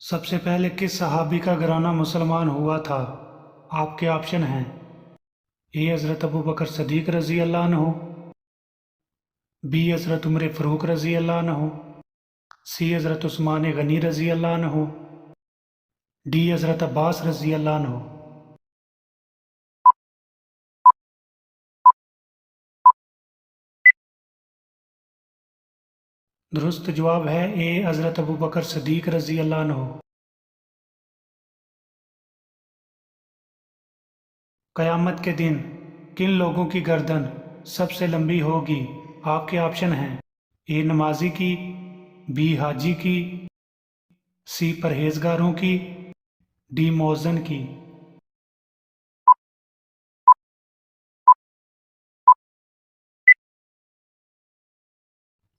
سب سے پہلے کس صحابی کا گھرانہ مسلمان ہوا تھا؟ آپ کے آپشن ہیں: اے حضرت ابو بکر صدیق رضی اللہ عنہ، بی حضرت عمر فاروق رضی اللہ عنہ، سی حضرت عثمان غنی رضی اللہ عنہ، ڈی حضرت عباس رضی اللہ عنہ۔ درست جواب ہے اے حضرت ابو بکر صدیق رضی اللہ عنہ۔ قیامت کے دن کن لوگوں کی گردن سب سے لمبی ہوگی؟ آپ کے آپشن ہیں: اے نمازی کی، بی حاجی کی، سی پرہیزگاروں کی، ڈی مؤذن کی۔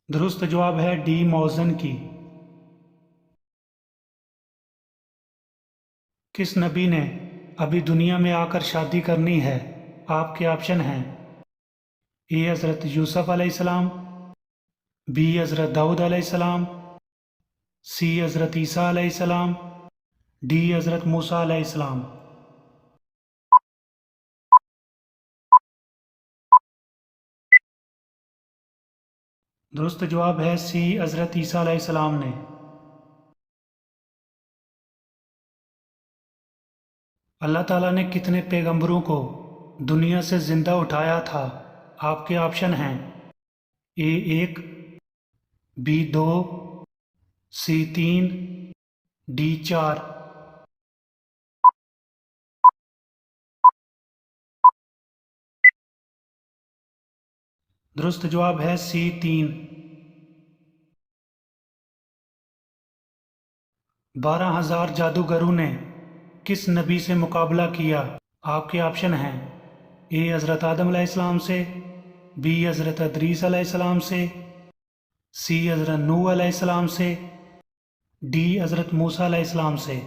درست جواب ہے ڈی مؤذن کی۔ کس نبی نے ابھی دنیا میں آ کر شادی کرنی ہے؟ آپ کے آپشن ہیں: اے حضرت یوسف علیہ السلام، بی حضرت داؤد علیہ السلام، سی حضرت عیسیٰ علیہ السلام، ڈی حضرت موسیٰ علیہ السلام۔ درست جواب ہے سی حضرت عیسیٰ علیہ السلام نے۔ اللہ تعالیٰ نے کتنے پیغمبروں کو دنیا سے زندہ اٹھایا تھا؟ آپ کے آپشن ہیں: اے 1، بی 2، سی 3، ڈی 4۔ درست جواب ہے سی 3۔ 12,000 جادوگروں نے کس نبی سے مقابلہ کیا؟ آپ کے آپشن ہیں: اے حضرت آدم علیہ السلام سے، بی حضرت ادریس علیہ السلام سے، سی حضرت نوح علیہ السلام سے، ڈی حضرت موسیٰ علیہ السلام سے۔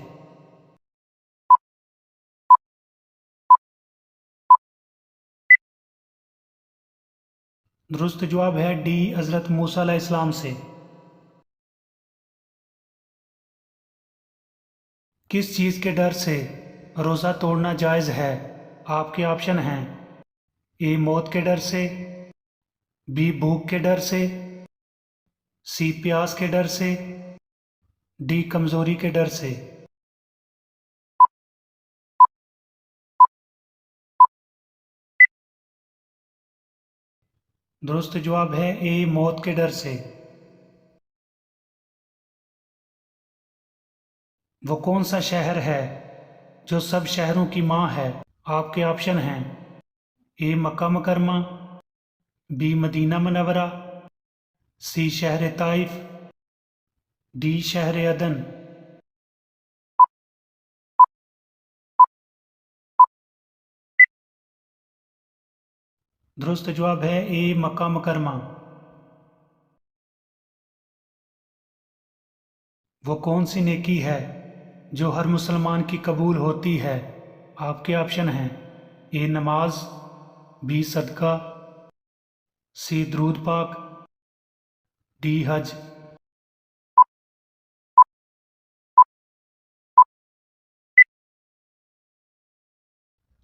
درست جواب ہے ڈی حضرت موسیٰ علیہ السلام سے۔ کس چیز کے ڈر سے روزہ توڑنا جائز ہے؟ آپ کے آپشن ہیں: اے موت کے ڈر سے، بی بھوک کے ڈر سے، سی پیاس کے ڈر سے، ڈی کمزوری کے ڈر سے۔ درست جواب ہے اے موت کے ڈر سے۔ وہ کون سا شہر ہے جو سب شہروں کی ماں ہے؟ آپ کے آپشن ہیں: اے مکہ مکرمہ، بی مدینہ منورہ، سی شہر طائف، ڈی شہر عدن۔ درست جواب ہے اے مکہ مکرمہ۔ وہ کون سی نیکی ہے جو ہر مسلمان کی قبول ہوتی ہے؟ آپ کے آپشن ہیں: اے نماز، بی صدقہ، سی درود پاک، ڈی حج۔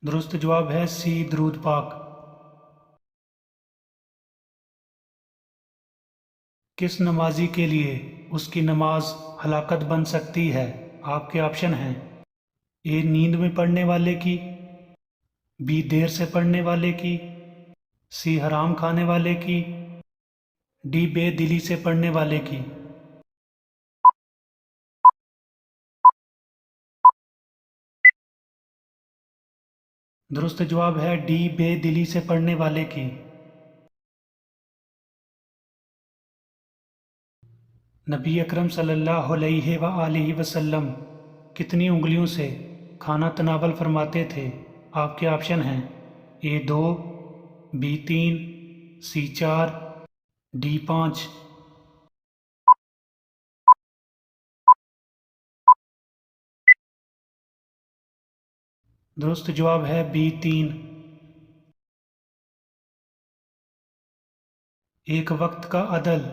درست جواب ہے سی درود پاک۔ کس نمازی کے لیے اس کی نماز ہلاکت بن سکتی ہے؟ آپ کے آپشن ہیں: اے نیند میں پڑھنے والے کی، بی دیر سے پڑھنے والے کی، سی حرام کھانے والے کی، ڈی بے دلی سے پڑھنے والے کی۔ درست جواب ہے ڈی بے دلی سے پڑھنے والے کی۔ نبی اکرم صلی اللہ علیہ وآلہ وسلم کتنی انگلیوں سے کھانا تناول فرماتے تھے؟ آپ کے آپشن ہیں: اے 2، بی 3، سی 4، ڈی 5۔ درست جواب ہے بی 3۔ ایک وقت کا عدل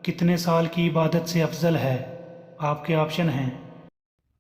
کتنے سال کی عبادت سے افضل ہے؟ آپ کے آپشن ہیں: